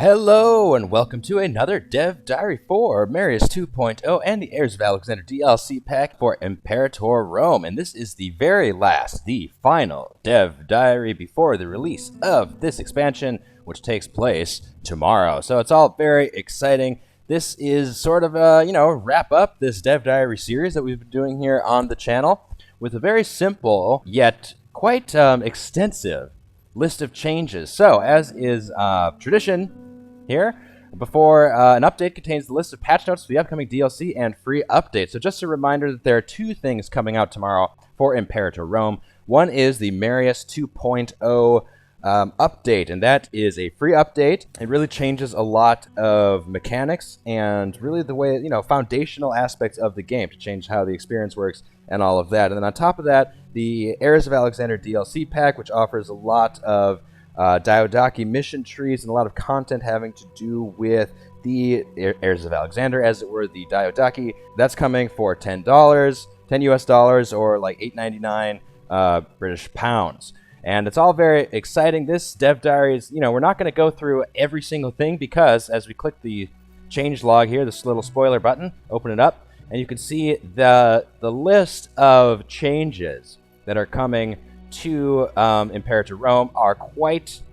Hello and welcome to another Dev Diary for Marius 2.0 and the Heirs of Alexander DLC pack for Imperator Rome. And this is the very last, the final Dev Diary before the release of this expansion, which takes place tomorrow. So it's all very exciting. This is sort of a, wrap up this Dev Diary series that we've been doing here on the channel with a very simple yet quite extensive list of changes. So as is tradition, here, before an update contains the list of patch notes for the upcoming DLC and free updates. So just a reminder that there are two things coming out tomorrow for Imperator Rome. One is the Marius 2.0 update, and that is a free update. It really changes a lot of mechanics and really the way, foundational aspects of the game to change how the experience works and all of that. And then on top of that, the Heirs of Alexander DLC pack, which offers a lot of Diodaki mission trees and a lot of content having to do with the Heirs of Alexander, as it were, the Diodaki. That's coming for $10, 10 US dollars, or like $8.99 British pounds. And it's all very exciting. This Dev Diary is, we're not going to go through every single thing because as we click the change log here, this little spoiler button, open it up, and you can see the list of changes that are coming to Imperator Rome are quite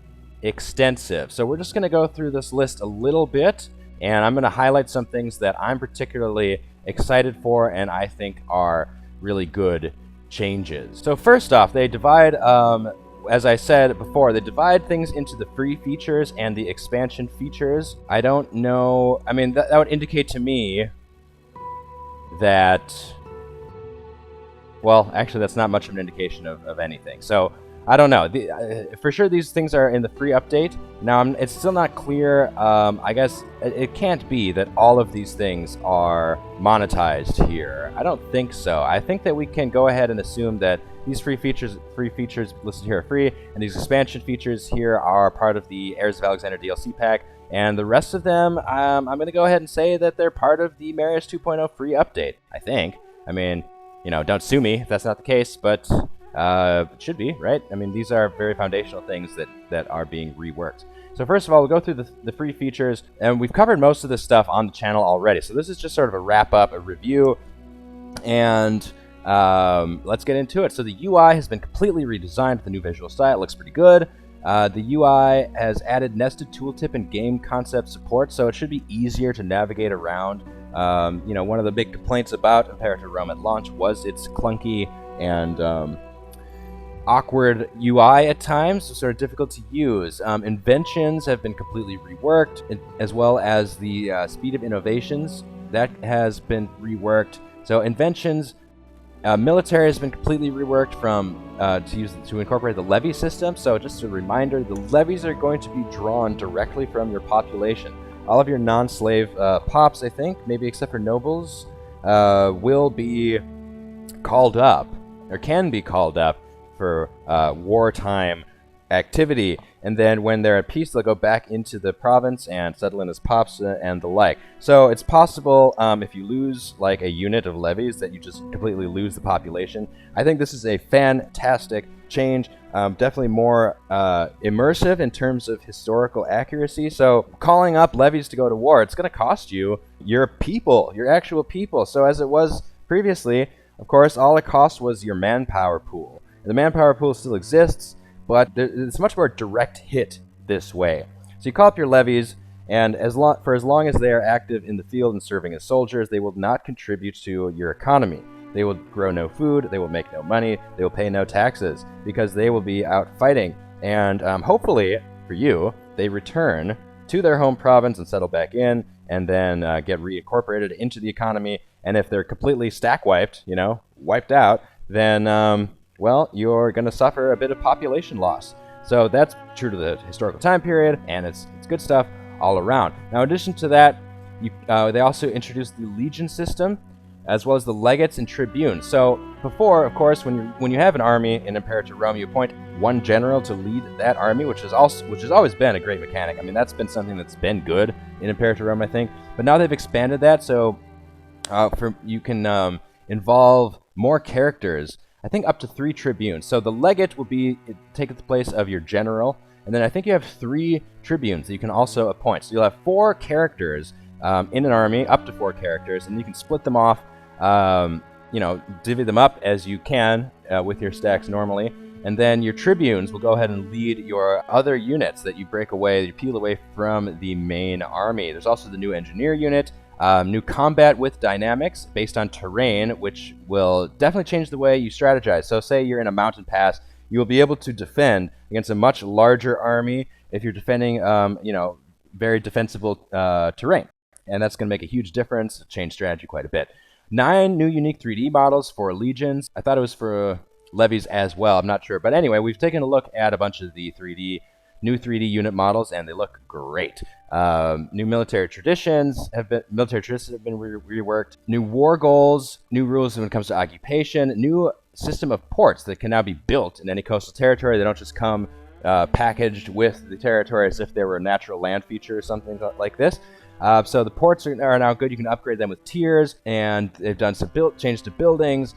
extensive. So we're just going to go through this list a little bit, and I'm going to highlight some things that I'm particularly excited for and I think are really good changes. So first off, they divide, as I said before, they divide things into the free features and the expansion features. I don't know, I mean, that would indicate to me that, well, actually, that's not much of an indication of anything. So, I don't know. For sure, these things are in the free update. Now, it's still not clear. I guess it can't be that all of these things are monetized here. I don't think so. I think that we can go ahead and assume that these free features listed here are free, and these expansion features here are part of the Heirs of Alexander DLC pack. And the rest of them, I'm going to go ahead and say that they're part of the Marius 2.0 free update, I think. I mean, don't sue me if that's not the case, but it should be, right? I mean, these are very foundational things that are being reworked. So first of all, we'll go through the free features, and we've covered most of this stuff on the channel already. So this is just sort of a wrap-up, a review, and let's get into it. So the UI has been completely redesigned with the new visual style. It looks pretty good. The UI has added nested tooltip and game concept support, so it should be easier to navigate around. One of the big complaints about Imperator Rome at launch was its clunky and awkward UI at times, so sort of difficult to use. Inventions have been completely reworked, as well as the speed of innovations. That has been reworked. So inventions, military has been completely reworked from to incorporate the levy system. So just a reminder, the levies are going to be drawn directly from your population. All of your non-slave pops, I think, maybe except for nobles, will be called up, or can be called up, for wartime activity. And then when they're at peace, they'll go back into the province and settle in as pops and the like. So it's possible, if you lose like a unit of levies, that you just completely lose the population. I think this is a fantastic change. Definitely more immersive in terms of historical accuracy. So calling up levies to go to war, it's going to cost you your people, your actual people. So as it was previously, of course, all it cost was your manpower pool. And the manpower pool still exists, but it's much more direct hit this way. So you call up your levies, and for as long as they are active in the field and serving as soldiers, they will not contribute to your economy. They will grow no food, they will make no money, they will pay no taxes, because they will be out fighting. And hopefully, for you, they return to their home province and settle back in, and then get reincorporated into the economy. And if they're completely stack wiped, wiped out, then, well, you're going to suffer a bit of population loss. So that's true to the historical time period, and it's good stuff all around. Now, in addition to that, they also introduced the legion system, as well as the legates and tribunes. So before, of course, when you have an army in Imperator Rome, you appoint one general to lead that army, which has always been a great mechanic. I mean, that's been something that's been good in Imperator Rome, I think. But now they've expanded that, so you can involve more characters. I think up to 3 tribunes. So the legate will take the place of your general, And then I think you have 3 tribunes that you can also appoint. So you'll have 4 characters in an army, up to 4 characters, and you can split them off, divvy them up as you can with your stacks normally. And then your tribunes will go ahead and lead your other units that you break away, you peel away from the main army. There's also the new engineer unit, new combat with dynamics based on terrain, which will definitely change the way you strategize. So say you're in a mountain pass, you will be able to defend against a much larger army if you're defending, very defensible terrain. And that's going to make a huge difference, change strategy quite a bit. 9 new unique 3D models for legions. I thought it was for levies as well, I'm not sure. But anyway, we've taken a look at a bunch of the new 3D unit models, and they look great. New military traditions have been reworked. New war goals, new rules when it comes to occupation, new system of ports that can now be built in any coastal territory. They don't just come packaged with the territory as if they were a natural land feature or something like this. So the ports are now good. You can upgrade them with tiers, and they've done some changes to buildings.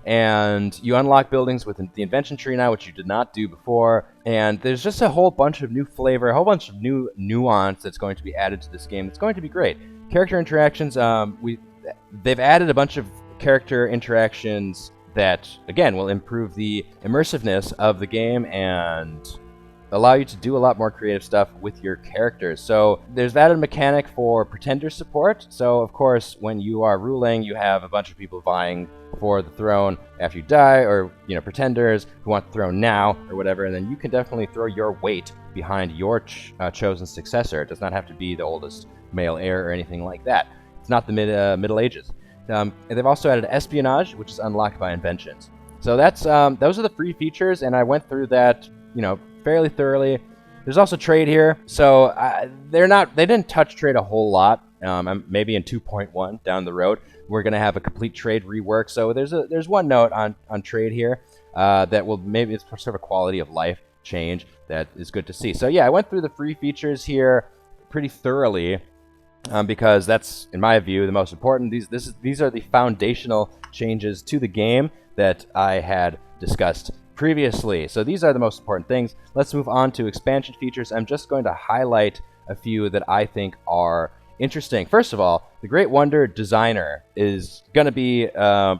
And you unlock buildings with the invention tree now, which you did not do before. And there's just a whole bunch of new flavor, a whole bunch of new nuance that's going to be added to this game. It's going to be great. Character interactions, they've added a bunch of character interactions that, again, will improve the immersiveness of the game and allow you to do a lot more creative stuff with your characters. So there's that mechanic for pretender support. So of course, when you are ruling, you have a bunch of people vying for the throne after you die, or pretenders who want the throne now or whatever, and then you can definitely throw your weight behind your chosen successor. It does not have to be the oldest male heir or anything like that. It's not the Middle Ages. And they've also added espionage, which is unlocked by inventions. So that's those are the free features, and I went through that fairly thoroughly. There's also trade here, so they didn't touch trade a whole lot. Maybe in 2.1 down the road, we're going to have a complete trade rework. So there's one note on trade here that will maybe it's sort of a quality of life change that is good to see. So yeah, I went through the free features here pretty thoroughly because that's, in my view, the most important. These are the foundational changes to the game that I had discussed previously. So these are the most important things. Let's move on to expansion features. I'm just going to highlight a few that I think are interesting. First of all, the Great Wonder Designer is going to be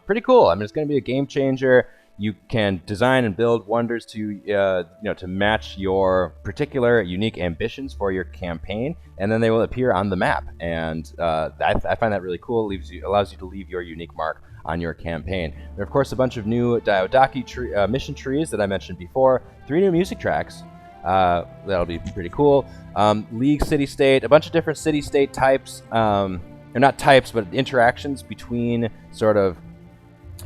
pretty cool. I mean, it's going to be a game changer. You can design and build wonders to match your particular unique ambitions for your campaign, and then they will appear on the map. And I find that really cool. Allows you to leave your unique mark on your campaign. There are, of course, a bunch of new Diodaki mission trees that I mentioned before. 3 new music tracks. That'll be pretty cool. League, city-state, a bunch of different city-state types. Or not types, but interactions between sort of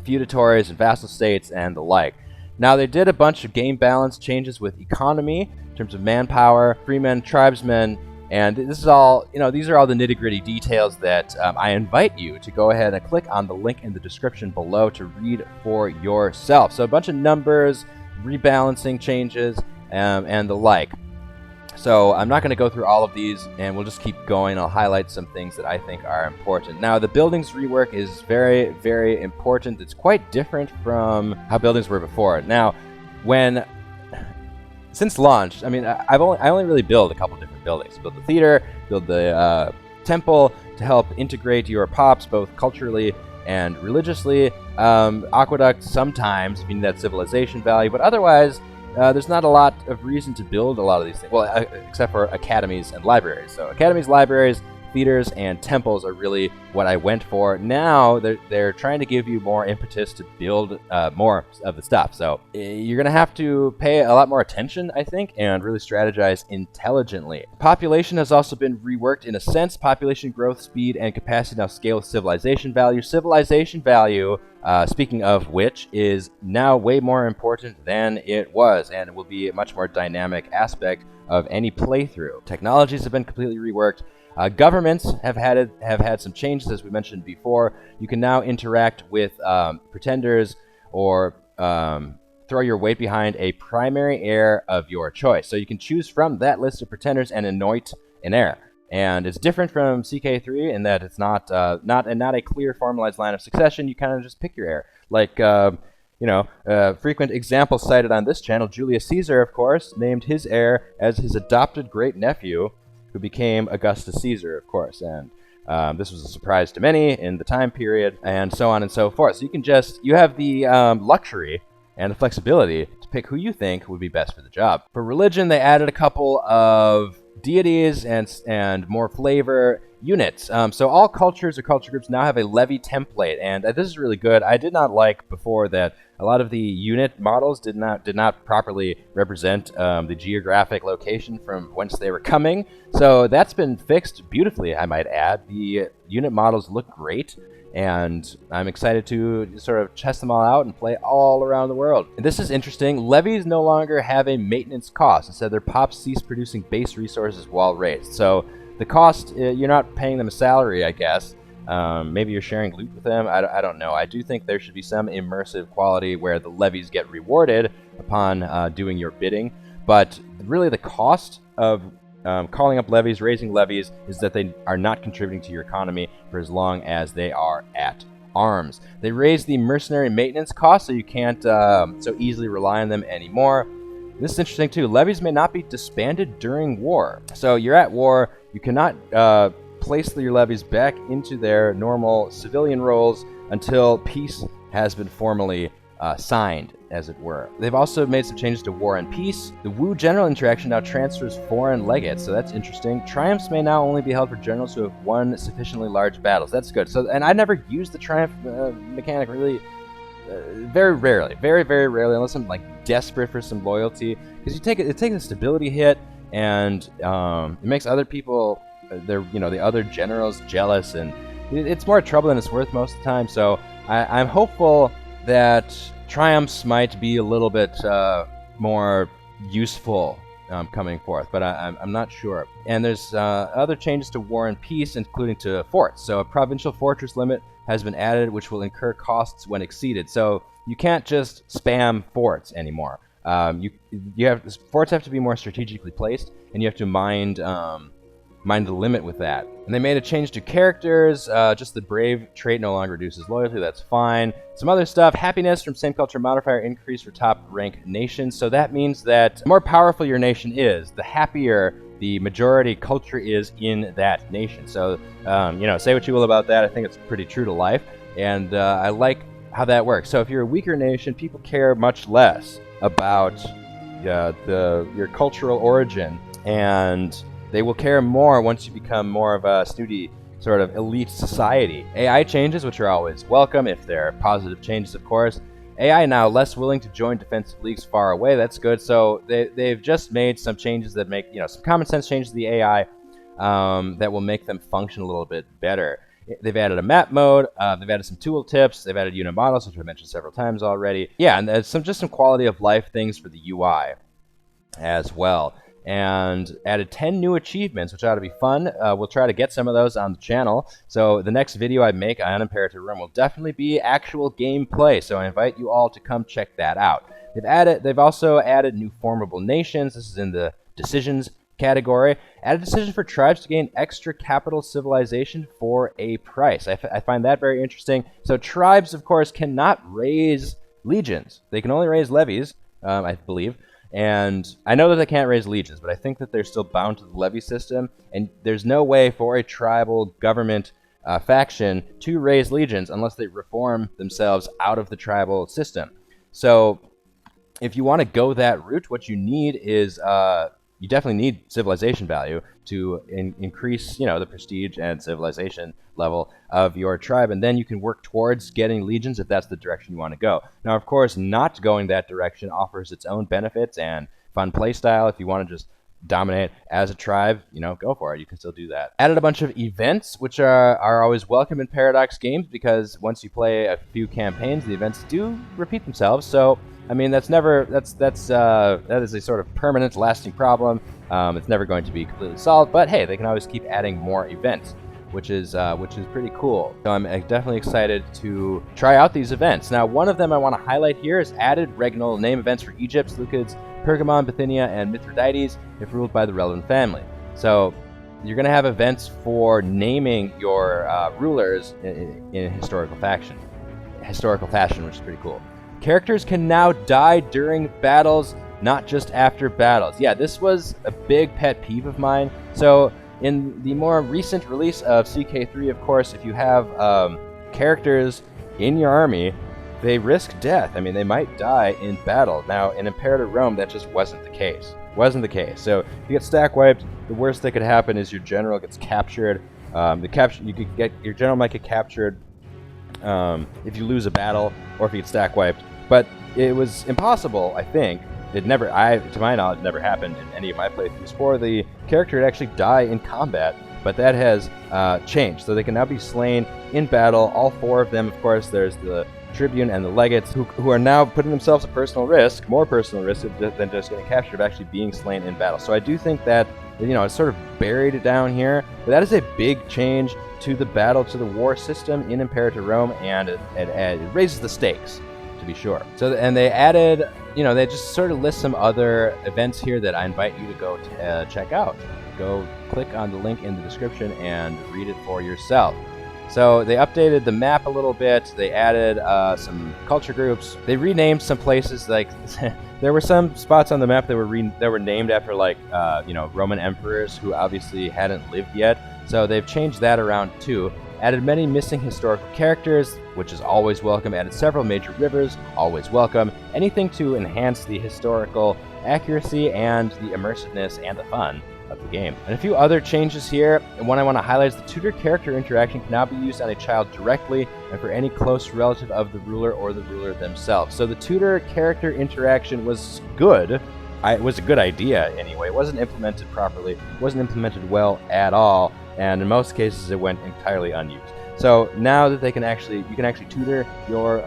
feudatories and vassal states and the like. Now, they did a bunch of game balance changes with economy in terms of manpower, freemen, tribesmen, and this is all, these are all the nitty-gritty details that I invite you to go ahead and click on the link in the description below to read for yourself. So a bunch of numbers, rebalancing changes, and the like. So I'm not going to go through all of these, and we'll just keep going. I'll highlight some things that I think are important. Now, the buildings rework is very, very important. It's quite different from how buildings were before. Now, since launch, I mean, I only really build a couple different buildings. Build the theater, build the temple to help integrate your pops both culturally and religiously. Aqueduct sometimes if you need that civilization value, but otherwise, there's not a lot of reason to build a lot of these things. Well, except for academies and libraries. So academies, libraries, theaters, and temples are really what I went for. Now they're trying to give you more impetus to build more of the stuff. So you're going to have to pay a lot more attention, I think, and really strategize intelligently. Population has also been reworked in a sense. Population growth, speed, and capacity now scale with civilization value. Civilization value, speaking of which, is now way more important than it was, and it will be a much more dynamic aspect of any playthrough. Technologies have been completely reworked. Governments have had some changes, as we mentioned before. You can now interact with pretenders or throw your weight behind a primary heir of your choice. So you can choose from that list of pretenders and anoint an heir. And it's different from CK3 in that it's not a clear formalized line of succession. You kind of just pick your heir. Like frequent example cited on this channel, Julius Caesar, of course, named his heir as his adopted great-nephew, who became Augustus Caesar, of course. And this was a surprise to many in the time period, and so on and so forth. So you have the luxury and the flexibility to pick who you think would be best for the job. For religion, they added a couple of deities and more flavor units. So all cultures or culture groups now have a levy template, and this is really good. I did not like before that a lot of the unit models did not properly represent the geographic location from whence they were coming. So that's been fixed beautifully, I might add. The unit models look great, and I'm excited to sort of test them all out and play all around the world. And this is interesting. Levies no longer have a maintenance cost. Instead, their pops cease producing base resources while raised. So the cost, you're not paying them a salary, I guess. Maybe you're sharing loot with them. I don't know. I do think there should be some immersive quality where the levies get rewarded upon doing your bidding. But really the cost of calling up levies, raising levies, is that they are not contributing to your economy for as long as they are at arms. They raise the mercenary maintenance cost, so you can't so easily rely on them anymore. This is interesting too. Levies may not be disbanded during war. So you're at war, you cannot place your levies back into their normal civilian roles until peace has been formally signed, as it were. They've also made some changes to war and peace. The Wu general interaction now transfers foreign legates, so that's interesting. Triumphs may now only be held for generals who have won sufficiently large battles. That's good. So, and I never used the triumph mechanic really, very rarely, very unless I'm like desperate for some loyalty, because it takes a stability hit, and it makes other people, the other generals jealous, and it's more trouble than it's worth most of the time. So I'm hopeful that triumphs might be a little bit more useful coming forth, but I'm not sure. And there's other changes to war and peace, including to forts. So a provincial fortress limit has been added, which will incur costs when exceeded. So you can't just spam forts anymore. Forts have to be more strategically placed, and you have to mind the limit with that. And they made a change to characters. Just the brave trait no longer reduces loyalty. That's fine. Some other stuff. Happiness from same culture modifier increase for top rank nations. So that means that the more powerful your nation is, the happier the majority culture is in that nation. So, say what you will about that. I think it's pretty true to life. And I like how that works. So if you're a weaker nation, people care much less about your cultural origin, and they will care more once you become more of a snooty sort of elite society. AI changes, which are always welcome if they're positive changes, of course. AI now less willing to join defensive leagues far away. That's good. So they've just made some changes that make, some common sense changes to the AI that will make them function a little bit better. They've added a map mode. They've added some tool tips. They've added unit models, which I mentioned several times already. Yeah, and there's just some quality of life things for the UI as well. And added 10 new achievements, which ought to be fun. We'll try to get some of those on the channel. So the next video I make on Imperator Room will definitely be actual gameplay. So I invite you all to come check that out. They've also added new formable nations. This is in the decisions category. Added decision for tribes to gain extra capital civilization for a price. I find that very interesting. So tribes, of course, cannot raise legions. They can only raise levies, I believe. And I know that they can't raise legions, but I think that they're still bound to the levy system, and there's no way for a tribal government faction to raise legions unless they reform themselves out of the tribal system. So if you want to go that route, what you need is you definitely need civilization value to increase, the prestige and civilization level of your tribe, and then you can work towards getting legions if that's the direction you want to go. Now, of course, not going that direction offers its own benefits and fun playstyle. If you want to just dominate as a tribe, go for it. You can still do that. Added a bunch of events, which are always welcome in Paradox games, because once you play a few campaigns, the events do repeat themselves. So I mean, that is a sort of permanent, lasting problem. It's never going to be completely solved, but hey, they can always keep adding more events, which is pretty cool. So I'm definitely excited to try out these events. Now, one of them I want to highlight here is added regnal name events for Egypt, Seleucids, Pergamon, Bithynia, and Mithridates if ruled by the relevant family. So you're going to have events for naming your rulers in historical fashion, which is pretty cool. Characters can now die during battles, not just after battles. Yeah, this was a big pet peeve of mine. So in the more recent release of CK3, of course, if you have characters in your army, they risk death. I mean, they might die in battle. Now, in Imperator Rome, that just wasn't the case. So if you get stack wiped, the worst that could happen is your general gets captured. Your general might get captured if you lose a battle or if you get stack wiped. But it was impossible, I think. It never, to my knowledge, never happened in any of my playthroughs for the character to actually die in combat. But that has changed, so they can now be slain in battle. All 4 of them, of course. There's the tribune and the legates, who are now putting themselves at personal risk, more personal risk than just getting captured, of actually being slain in battle. So I do think that, it's sort of buried down here, but that is a big change to the battle, to the war system in Imperator Rome, and it raises the stakes, to be sure. So, and they added, they just sort of list some other events here that I invite you to go check out. Go click on the link in the description and read it for yourself. So they updated the map a little bit. They added some culture groups. They renamed some places. Like there were some spots on the map that were named after Roman emperors who obviously hadn't lived yet. So they've changed that around too. Added many missing historical characters, which is always welcome. Added several major rivers, always welcome. Anything to enhance the historical accuracy and the immersiveness and the fun of the game. And a few other changes here, and one I want to highlight is the tutor character interaction can now be used on a child directly and for any close relative of the ruler or the ruler themselves. So the tutor character interaction was good. It was a good idea anyway. It wasn't implemented properly. It wasn't implemented well at all, and in most cases it went entirely unused. So now that you can actually tutor your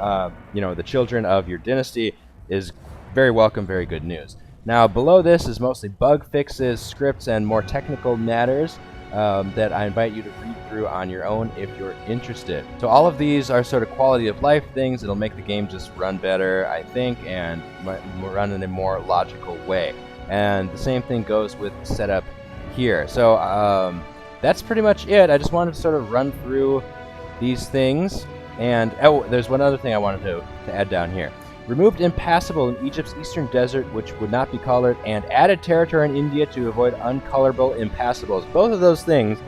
the children of your dynasty is very welcome, very good news. Now, below this is mostly bug fixes, scripts, and more technical matters that I invite you to read through on your own if you're interested. So all of these are sort of quality of life things. It'll make the game just run better, I think, and run in a more logical way. And the same thing goes with the setup here. So that's pretty much it. I just wanted to sort of run through these things. And, there's one other thing I wanted to add down here. Removed impassable in Egypt's eastern desert, which would not be colored, and added territory in India to avoid uncolorable impassables. Both of those things,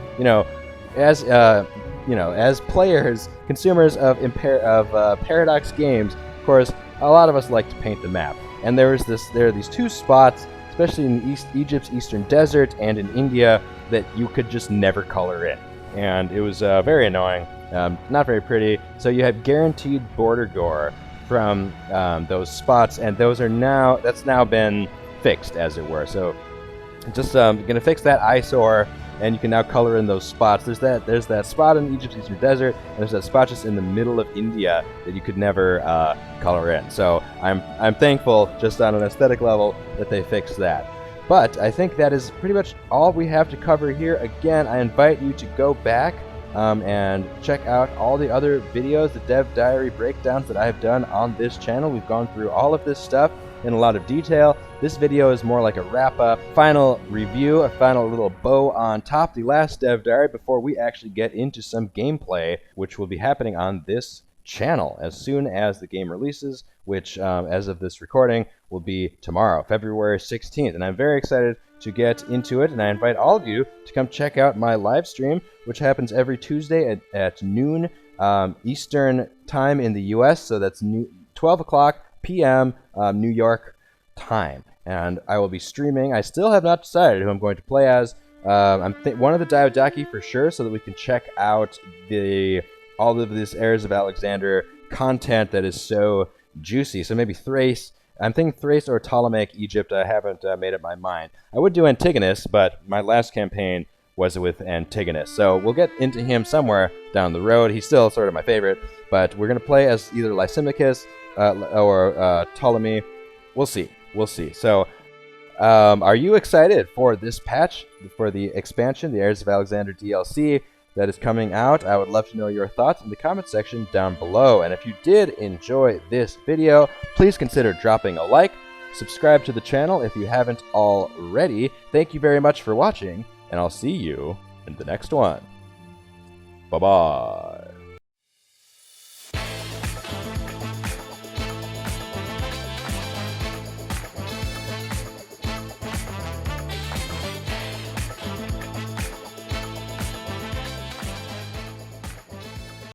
as players, consumers of Paradox games, of course, a lot of us like to paint the map. And there are these 2 spots, especially in Egypt's eastern desert and in India, that you could just never color in. And it was very annoying, not very pretty. So you have guaranteed border gore from those spots, and that's now been fixed, as it were. So just gonna fix that eyesore, and you can now color in those spots. There's that spot in Egypt's eastern desert, and there's that spot just in the middle of India that you could never color in. So I'm thankful, just on an aesthetic level, that they fixed that. But I think that is pretty much all we have to cover here. Again, I invite you to go back and check out all the other videos, the dev diary breakdowns that I have done on this channel. We've gone through all of this stuff in a lot of detail. This video is more like a wrap-up, final review, a final little bow on top, the last dev diary before we actually get into some gameplay, which will be happening on this channel as soon as the game releases, which as of this recording will be tomorrow, February 16th. And I'm very excited to get into it, and I invite all of you to come check out my live stream, which happens every Tuesday at noon Eastern time in the US, so that's 12 o'clock p.m. New York time. And I will be streaming. I still have not decided who I'm going to play as. I'm one of the Diodaki for sure, so that we can check out all of this Heirs of Alexander content that is so juicy. So maybe Thrace. I'm thinking Thrace or Ptolemaic Egypt. I haven't made up my mind. I would do Antigonus, but my last campaign was with Antigonus. So we'll get into him somewhere down the road. He's still sort of my favorite, but we're going to play as either Lysimachus or Ptolemy. We'll see. We'll see. So are you excited for this patch, for the expansion, the Heirs of Alexander DLC that is coming out? I would love to know your thoughts in the comment section down below. And if you did enjoy this video, please consider dropping a like, subscribe to the channel if you haven't already. Thank you very much for watching, and I'll see you in the next one. Bye-bye.